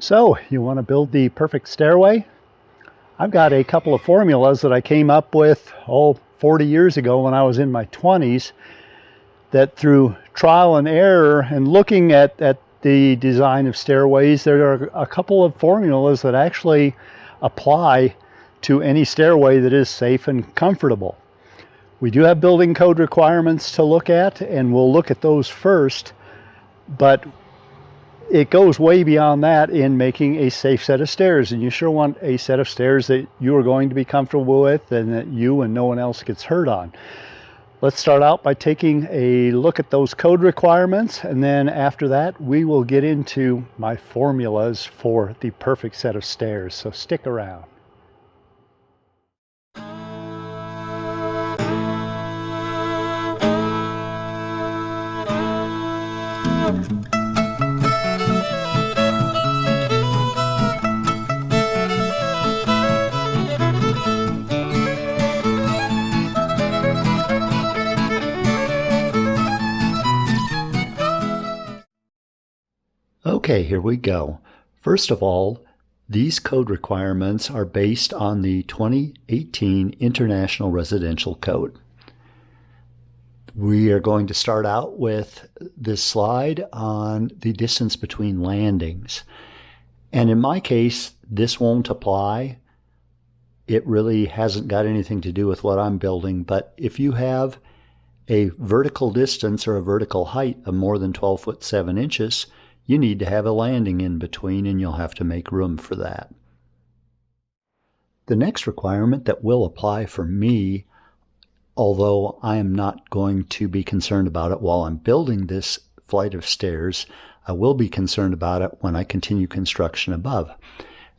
So, you want to build the perfect stairway? I've got a couple of formulas that I came up with, 40 years ago when I was in my 20s, that through trial and error and looking at the design of stairways, there are a couple of formulas that actually apply to any stairway that is safe and comfortable. We do have building code requirements to look at, and we'll look at those first, but it goes way beyond that in making a safe set of stairs, and you sure want a set of stairs that you are going to be comfortable with and that you and no one else gets hurt on. Let's start out by taking a look at those code requirements, and then after that we will get into my formulas for the perfect set of stairs, so stick around. Okay, here we go. First of all, these code requirements are based on the 2018 International Residential Code. We are going to start out with this slide on the distance between landings. And in my case, this won't apply. It really hasn't got anything to do with what I'm building, but if you have a vertical distance or a vertical height of more than 12 foot 7 inches, you need to have a landing in between, and you'll have to make room for that. The next requirement that will apply for me, although I am not going to be concerned about it while I'm building this flight of stairs, I will be concerned about it when I continue construction above,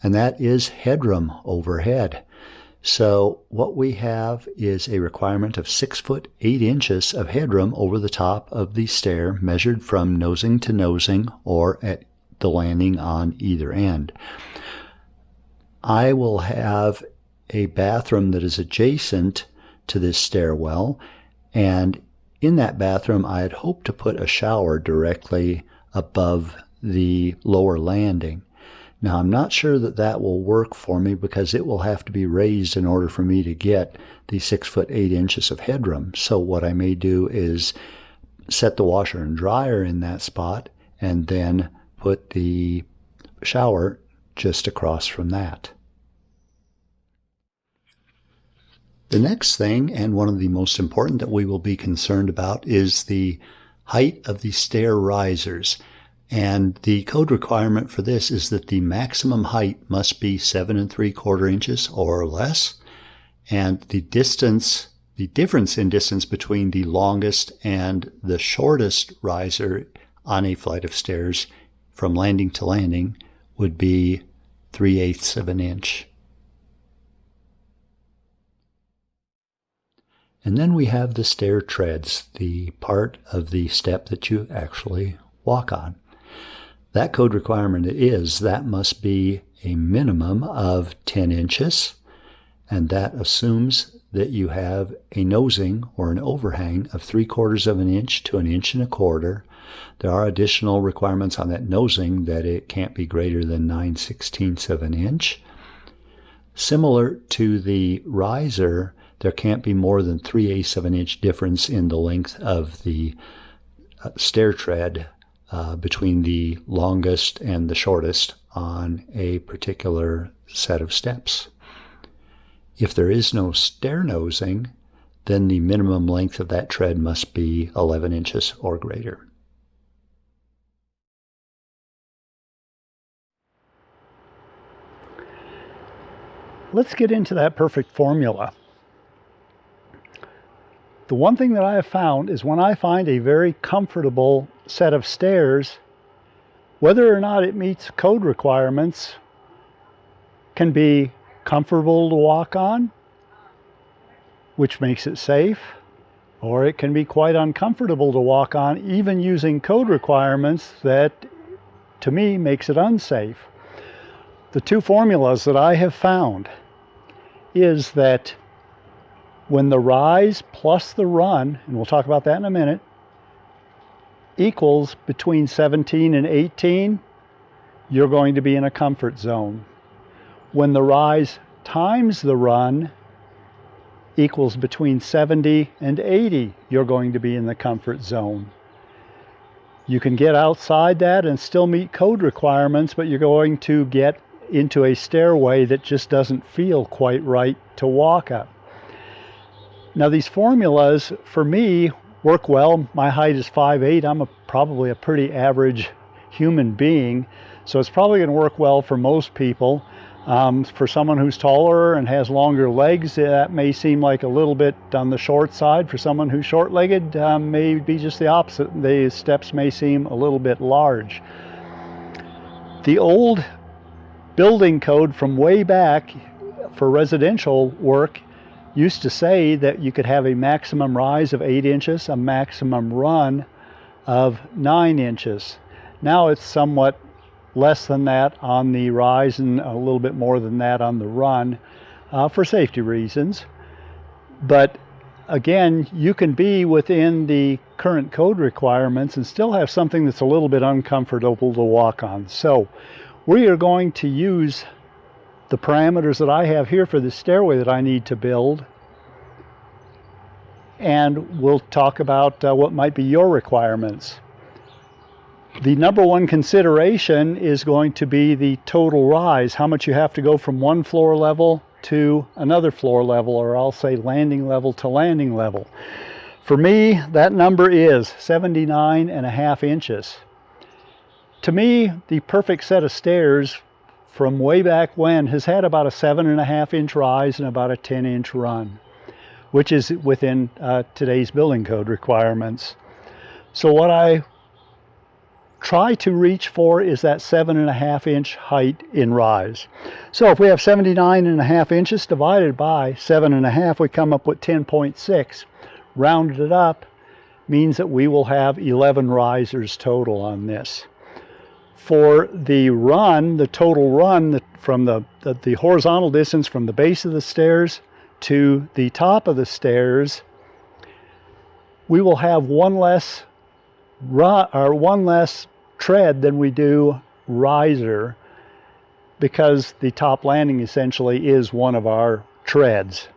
and that is headroom overhead. So what we have is a requirement of 6 foot 8 inches of headroom over the top of the stair, measured from nosing to nosing or at the landing on either end. I will have a bathroom that is adjacent to this stairwell, and in that bathroom I had hoped to put a shower directly above the lower landing. Now, I'm not sure that that will work for me because it will have to be raised in order for me to get the 6 foot 8 inches of headroom. So what I may do is set the washer and dryer in that spot and then put the shower just across from that. The next thing, and one of the most important that we will be concerned about, is the height of the stair risers. And the code requirement for this is that the maximum height must be 7 3/4 inches or less, and the difference in distance between the longest and the shortest riser on a flight of stairs from landing to landing would be 3/8 of an inch. And then we have the stair treads, the part of the step that you actually walk on. That code requirement is that must be a minimum of 10 inches, and that assumes that you have a nosing or an overhang of 3/4 of an inch to 1 1/4 inches. There are additional requirements on that nosing that it can't be greater than 9/16 of an inch. Similar to the riser, there can't be more than 3/8 of an inch difference in the length of the stair tread between the longest and the shortest on a particular set of steps. If there is no stair nosing, then the minimum length of that tread must be 11 inches or greater. Let's get into that perfect formula. The one thing that I have found is when I find a very comfortable set of stairs, whether or not it meets code requirements, can be comfortable to walk on, which makes it safe, or it can be quite uncomfortable to walk on, even using code requirements that, to me, makes it unsafe. The two formulas that I have found is that when the rise plus the run, and we'll talk about that in a minute, equals between 17 and 18, you're going to be in a comfort zone. When the rise times the run equals between 70 and 80, you're going to be in the comfort zone. You can get outside that and still meet code requirements, but you're going to get into a stairway that just doesn't feel quite right to walk up. Now these formulas, for me, work well. My height is 5'8". I'm probably a pretty average human being, so it's probably going to work well for most people. For someone who's taller and has longer legs, that may seem like a little bit on the short side. For someone who's short-legged, may be just the opposite. The steps may seem a little bit large. The old building code from way back for residential work used to say that you could have a maximum rise of 8 inches, a maximum run of 9 inches. Now it's somewhat less than that on the rise and a little bit more than that on the run for safety reasons. But again, you can be within the current code requirements and still have something that's a little bit uncomfortable to walk on. So we are going to use the parameters that I have here for the stairway that I need to build, and we'll talk about what might be your requirements. The number one consideration is going to be the total rise, how much you have to go from one floor level to another floor level, or I'll say landing level to landing level. For me, that number is 79.5 inches. To me, the perfect set of stairs from way back when has had about a 7.5 inch rise and about a 10 inch run, which is within today's building code requirements. So what I try to reach for is that 7.5 inch height in rise. So if we have 79.5 inches divided by 7.5, we come up with 10.6. Rounded it up means that we will have 11 risers total on this. For the run, the total run from the horizontal distance from the base of the stairs to the top of the stairs, we will have one less tread than we do riser, because the top landing essentially is one of our treads.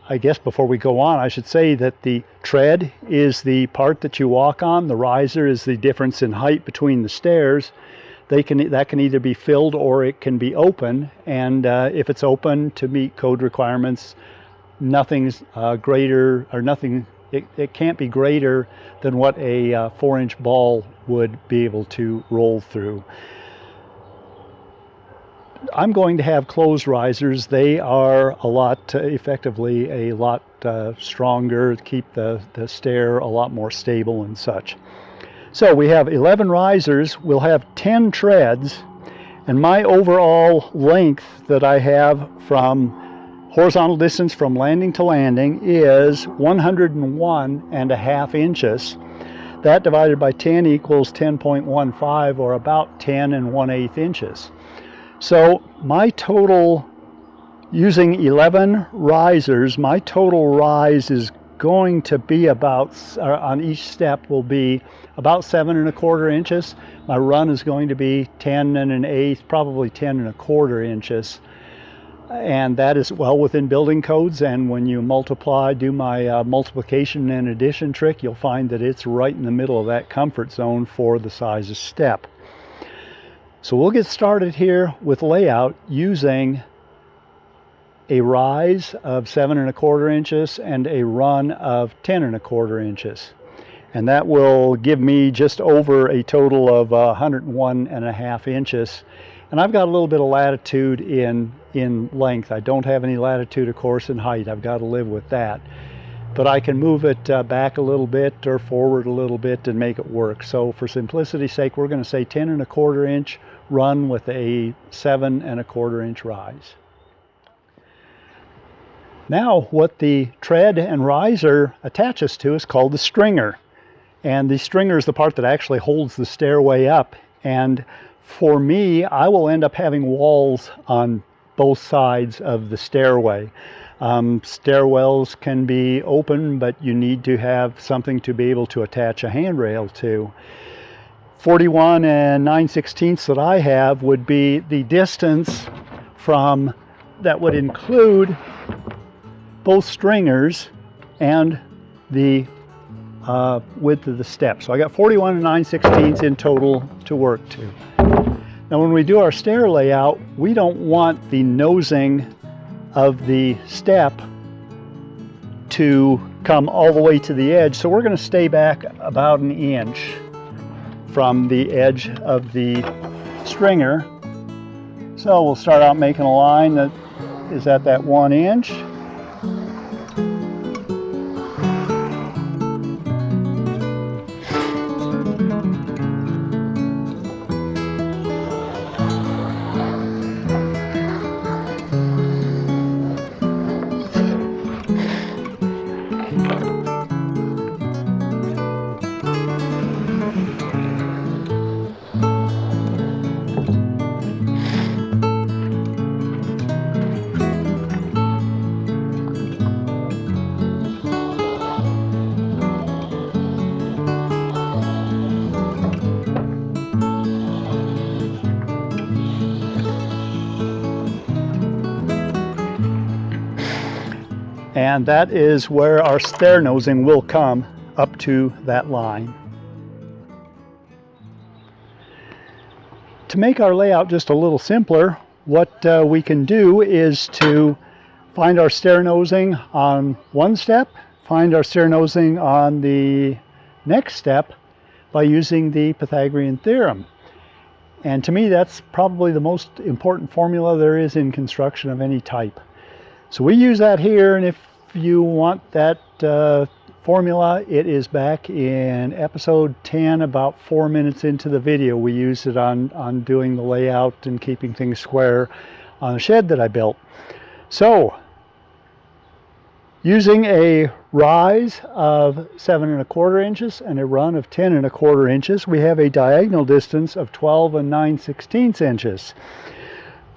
I guess before we go on, I should say that the tread is the part that you walk on. The riser is the difference in height between the stairs. That can either be filled or it can be open, and if it's open to meet code requirements, nothing's greater, or nothing, it can't be greater than what a 4-inch ball would be able to roll through. I'm going to have closed risers. They are effectively a lot stronger, keep the stair a lot more stable and such. So we have 11 risers, we'll have 10 treads, and my overall length that I have from horizontal distance from landing to landing is 101.5 inches. That divided by 10 equals 10.15, or about 10 1/8 inches. So my total, using 11 risers, my total rise is going to be about, on each step will be about 7 1/4 inches. My run is going to be 10 1/8, probably 10 1/4 inches. And that is well within building codes, and when you do my multiplication and addition trick, you'll find that it's right in the middle of that comfort zone for the size of step. So we'll get started here with layout using a rise of 7 1/4 inches and a run of 10 1/4 inches. And that will give me just over a total of 101.5 inches. And I've got a little bit of latitude in length. I don't have any latitude, of course, in height. I've got to live with that. But I can move it back a little bit or forward a little bit and make it work. So for simplicity's sake, we're going to say 10 1/4 inch run with a 7 1/4 inch rise. Now what the tread and riser attaches to is called the stringer. And the stringer is the part that actually holds the stairway up. And for me, I will end up having walls on both sides of the stairway. Stairwells can be open, but you need to have something to be able to attach a handrail to. 41 and 9/16 that I have would be the distance from, that would include both stringers and the width of the step. So I got 41 and 9/16 in total to work to. Now when we do our stair layout, we don't want the nosing of the step to come all the way to the edge, so we're going to stay back about an inch from the edge of the stringer. So we'll start out making a line that is at that 1 inch. And that is where our stair nosing will come, up to that line. To make our layout just a little simpler, what we can do is to find our stair nosing on one step, find our stair nosing on the next step by using the Pythagorean Theorem. And to me, that's probably the most important formula there is in construction of any type. So we use that here, and if you want that formula, it is back in episode 10, about 4 minutes into the video. We used it on doing the layout and keeping things square on a shed that I built. So, using a rise of 7 1/4 inches and a run of 10 1/4 inches, we have a diagonal distance of 12 and 9/16 inches.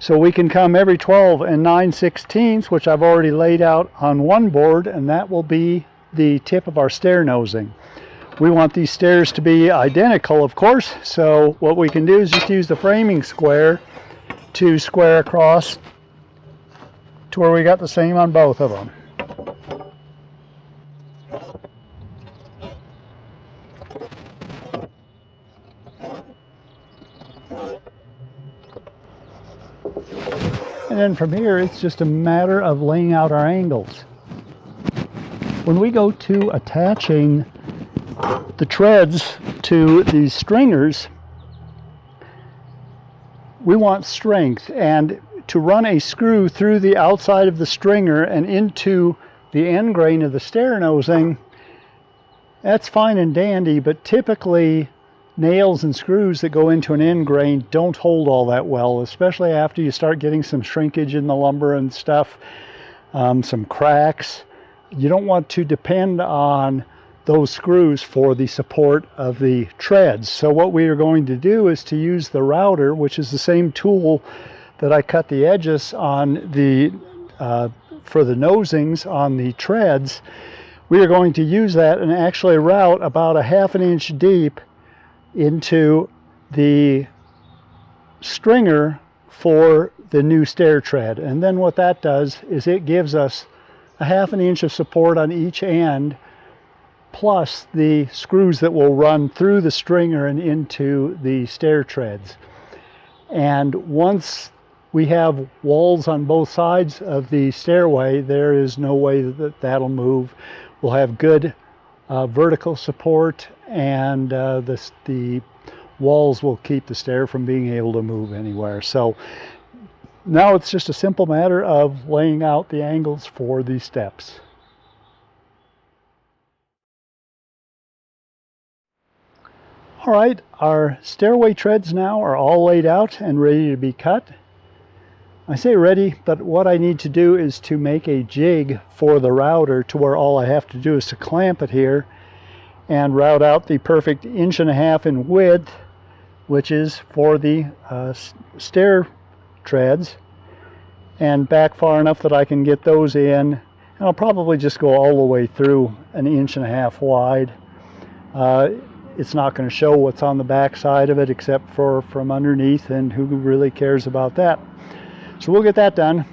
So we can come every 12 and 9/16, which I've already laid out on one board, and that will be the tip of our stair nosing. We want these stairs to be identical, of course, so what we can do is just use the framing square to square across to where we got the same on both of them. And then from here, it's just a matter of laying out our angles. When we go to attaching the treads to these stringers, we want strength, and to run a screw through the outside of the stringer and into the end grain of the stair nosing, that's fine and dandy, but typically nails and screws that go into an end grain don't hold all that well, especially after you start getting some shrinkage in the lumber and stuff, some cracks. You don't want to depend on those screws for the support of the treads. So what we are going to do is to use the router, which is the same tool that I cut the edges on the for the nosings on the treads. We are going to use that and actually route about a 1/2 inch deep into the stringer for the new stair tread. And then what that does is it gives us a 1/2 inch of support on each end, plus the screws that will run through the stringer and into the stair treads. And once we have walls on both sides of the stairway, there is no way that that'll move. We'll have good vertical support, and the walls will keep the stair from being able to move anywhere. So now it's just a simple matter of laying out the angles for these steps. All right, our stairway treads now are all laid out and ready to be cut. I say ready, but what I need to do is to make a jig for the router to where all I have to do is to clamp it here and route out the perfect 1.5 inches in width, which is for the stair treads, and back far enough that I can get those in. And I'll probably just go all the way through 1.5 inches wide. it's not going to show what's on the back side of it except for from underneath, and who really cares about that? So we'll get that done.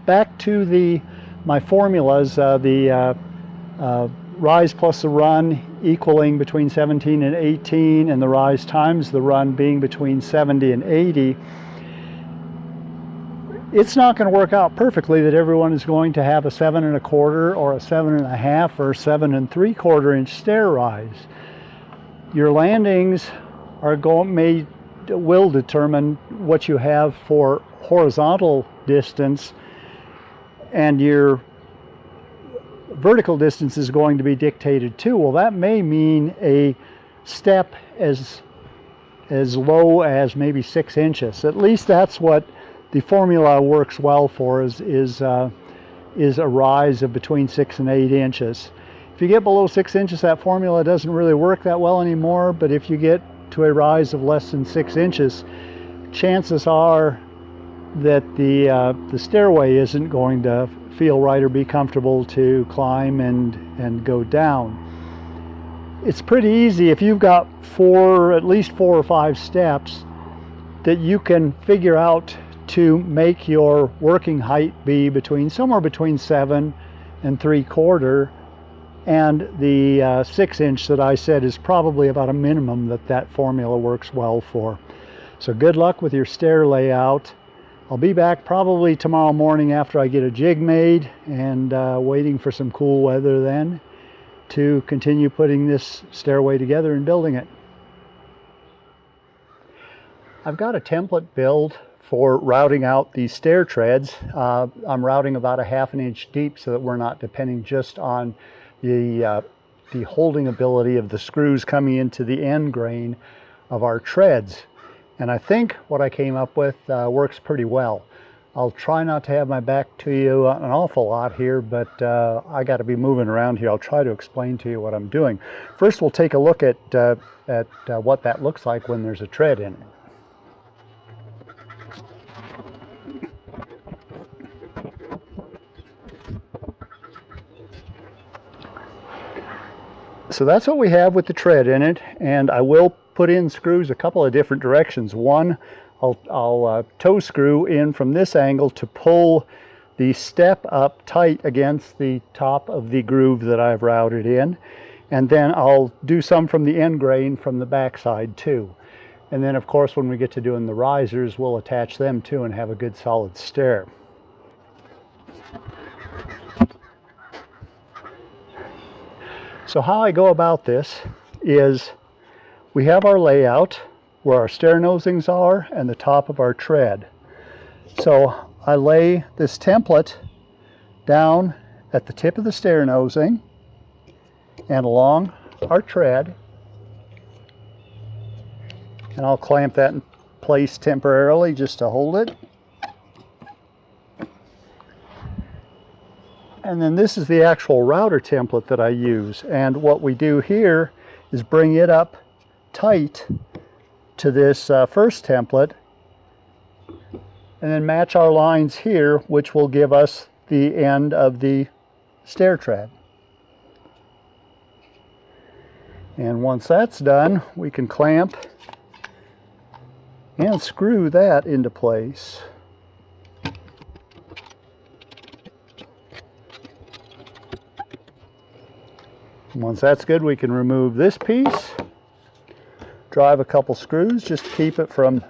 Back to my formulas, the rise plus the run equaling between 17 and 18, and the rise times the run being between 70 and 80. It's not going to work out perfectly that everyone is going to have a 7 1/4 or a 7 1/2 or 7 3/4 inch stair rise. Your landings will determine what you have for horizontal distance, and your vertical distance is going to be dictated too. Well, that may mean a step as low as maybe 6 inches. At least that's what the formula works well for, is a rise of between 6 and 8 inches. If you get below 6 inches, that formula doesn't really work that well anymore, but if you get to a rise of less than 6 inches, chances are that the stairway isn't going to feel right or be comfortable to climb and go down. It's pretty easy if you've got at least 4 or 5 steps that you can figure out to make your working height be somewhere between 7 3/4, and the 6 inch that I said is probably about a minimum that formula works well for. So good luck with your stair layout. I'll be back probably tomorrow morning after I get a jig made, and waiting for some cool weather then to continue putting this stairway together and building it. I've got a template build for routing out these stair treads. I'm routing about a 1/2 inch deep so that we're not depending just on the holding ability of the screws coming into the end grain of our treads. And I think what I came up with works pretty well. I'll try not to have my back to you an awful lot here, but I got to be moving around here. I'll try to explain to you what I'm doing. First, we'll take a look at what that looks like when there's a tread in it. So that's what we have with the tread in it, and I will put in screws a couple of different directions. One, I'll toe screw in from this angle to pull the step up tight against the top of the groove that I've routed in, and then I'll do some from the end grain from the back side too. And then of course when we get to doing the risers, we'll attach them too and have a good solid stair. So how I go about this is we have our layout where our stair nosings are and the top of our tread. So I lay this template down at the tip of the stair nosing and along our tread, and I'll clamp that in place temporarily just to hold it. And then this is the actual router template that I use, and what we do here is bring it up tight to this first template and then match our lines here, which will give us the end of the stair tread. And once that's done, we can clamp and screw that into place. Once that's good, we can remove this piece, drive a couple screws just to keep it from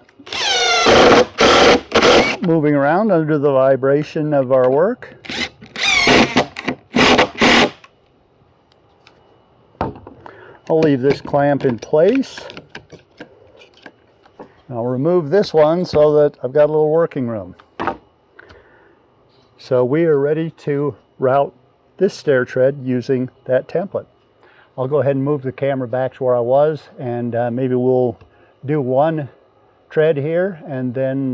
moving around under the vibration of our work. I'll leave this clamp in place. I'll remove this one so that I've got a little working room. So we are ready to route this stair tread using that template. I'll go ahead and move the camera back to where I was, and maybe we'll do one tread here and then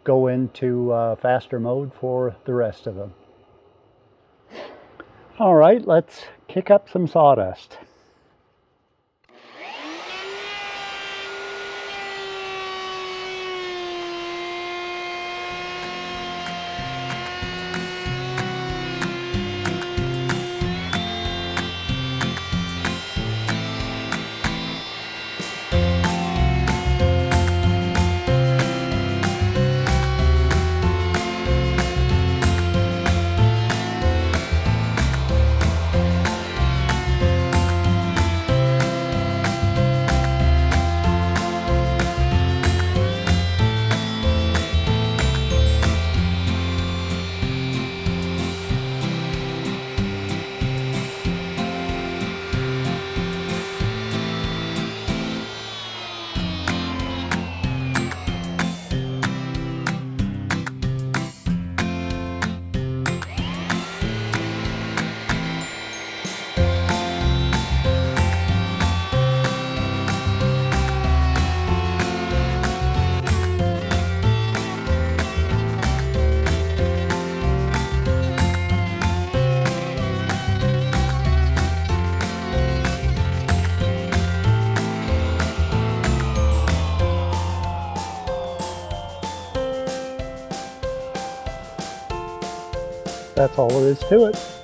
go into faster mode for the rest of them. All right, let's kick up some sawdust. That's all there is to it.